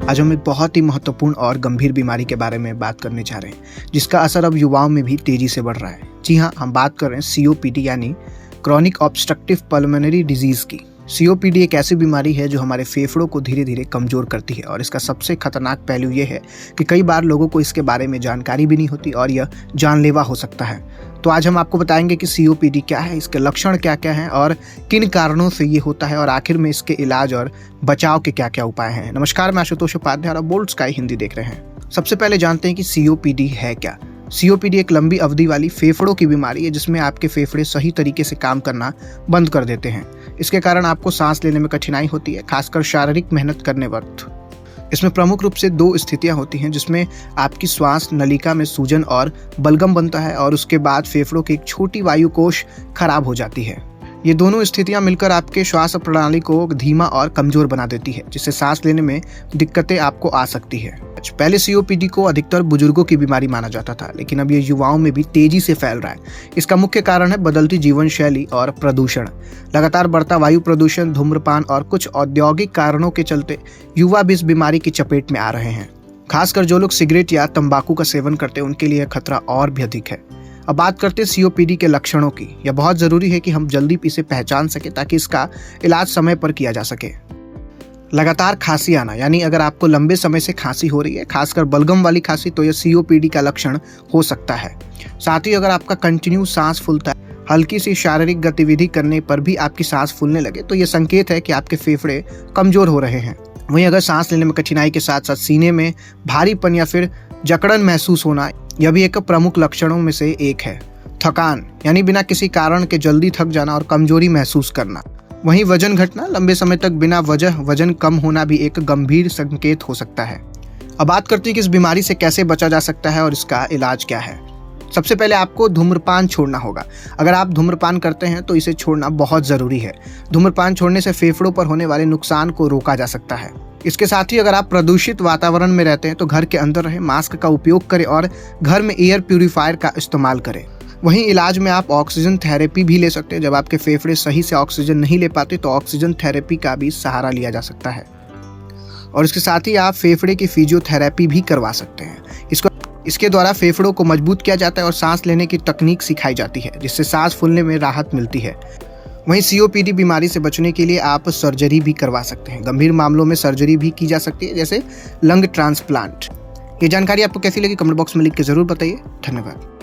आज हम एक बहुत ही महत्वपूर्ण और गंभीर बीमारी के बारे में बात करने जा रहे हैं, जिसका असर अब युवाओं में भी तेजी से बढ़ रहा है। जी हाँ, हम बात कर रहे हैं सीओपीडी यानी क्रॉनिक ऑब्स्ट्रक्टिव पल्मोनरी डिजीज की। सीओपीडी एक ऐसी बीमारी है जो हमारे फेफड़ों को धीरे धीरे कमजोर करती है और इसका सबसे खतरनाक पहलू ये है कि कई बार लोगों को इसके बारे में जानकारी भी नहीं होती और यह जानलेवा हो सकता है। तो आज हम आपको बताएंगे कि सीओपीडी क्या है, इसके लक्षण क्या क्या हैं और किन कारणों से ये होता है और आखिर में इसके इलाज और बचाव के क्या क्या उपाय हैं। नमस्कार, मैं आशुतोष उपाध्याय और आप बोल्ड स्काई हिंदी देख रहे हैं। सबसे पहले जानते हैं कि सीओपीडी है क्या। सीओपीडी एक लंबी अवधि वाली फेफड़ों की बीमारी है जिसमें आपके फेफड़े सही तरीके से काम करना बंद कर देते हैं। इसके कारण आपको सांस लेने में कठिनाई होती है, खासकर शारीरिक मेहनत करने वक्त। इसमें प्रमुख रूप से दो स्थितियां होती हैं जिसमें आपकी श्वास नलिका में सूजन और बलगम बनता है और उसके बाद फेफड़ों की एक छोटी वायु कोश खराब हो जाती है। ये दोनों स्थितियां मिलकर आपके श्वास प्रणाली को धीमा और कमजोर बना देती है, जिससे सांस लेने में दिक्कतें आपको आ सकती है। पहले सीओपीडी को अधिकतर बुजुर्गों की बीमारी माना जाता था, लेकिन अब ये युवाओं में भी तेजी से फैल रहा है। इसका मुख्य कारण है बदलती जीवन शैली और प्रदूषण। लगातार बढ़ता वायु प्रदूषण, धूम्रपान और कुछ औद्योगिक कारणों के चलते युवा भी इस बीमारी की चपेट में आ रहे हैं। खासकर जो लोग सिगरेट या तंबाकू का सेवन करते हैं उनके लिए खतरा और भी अधिक है। अब बात करते हैं सीओपीडी के लक्षणों की। यह बहुत जरूरी है कि हम जल्दी इसे पहचान सके ताकि इसका इलाज समय पर किया जा सके। लगातार खांसी आना, यानी अगर आपको लंबे समय से खांसी हो रही है, खासकर बलगम वाली खांसी, तो यह सीओपीडी का लक्षण हो सकता है। साथ ही अगर आपका कंटिन्यू सांस फूलता है, हल्की सी शारीरिक गतिविधि करने पर भी आपकी सांस फूलने लगे, तो यह संकेत है कि आपके फेफड़े कमजोर हो रहे हैं। वहीं अगर सांस लेने में कठिनाई के साथ साथ सीने में भारीपन या फिर जकड़न महसूस होना, यह भी एक प्रमुख लक्षणों में से एक है। थकान, यानी बिना किसी कारण के जल्दी थक जाना और कमजोरी महसूस करना। वहीं वजन घटना, लंबे समय तक बिना वजह वजन कम होना भी एक गंभीर संकेत हो सकता है। अब बात करते हैं कि इस बीमारी से कैसे बचा जा सकता है और इसका इलाज क्या है। सबसे पहले आपको धूम्रपान छोड़ना होगा। अगर आप धूम्रपान करते हैं तो इसे छोड़ना बहुत जरूरी है। धूम्रपान छोड़ने से फेफड़ों पर होने वाले नुकसान को रोका जा सकता है। इसके साथ ही अगर आप प्रदूषित वातावरण में रहते हैं तो घर के अंदर रहें, मास्क का उपयोग करें और घर में एयर प्यूरिफायर का इस्तेमाल करें। वहीं इलाज में आप ऑक्सीजन थेरेपी भी ले सकते हैं। जब आपके फेफड़े सही से ऑक्सीजन नहीं ले पाते तो ऑक्सीजन थेरेपी का भी सहारा लिया जा सकता है और इसके साथ ही आप फेफड़े की फिजियोथेरेपी भी करवा सकते हैं। इसके द्वारा फेफड़ों को मजबूत किया जाता है और सांस लेने की तकनीक सिखाई जाती है, जिससे सांस फूलने में राहत मिलती है। वहीं सीओपीडी बीमारी से बचने के लिए आप सर्जरी भी करवा सकते हैं। गंभीर मामलों में सर्जरी भी की जा सकती है, जैसे लंग ट्रांसप्लांट। ये जानकारी आपको कैसी लगी कमेंट बॉक्स में लिख के जरूर बताइए। धन्यवाद।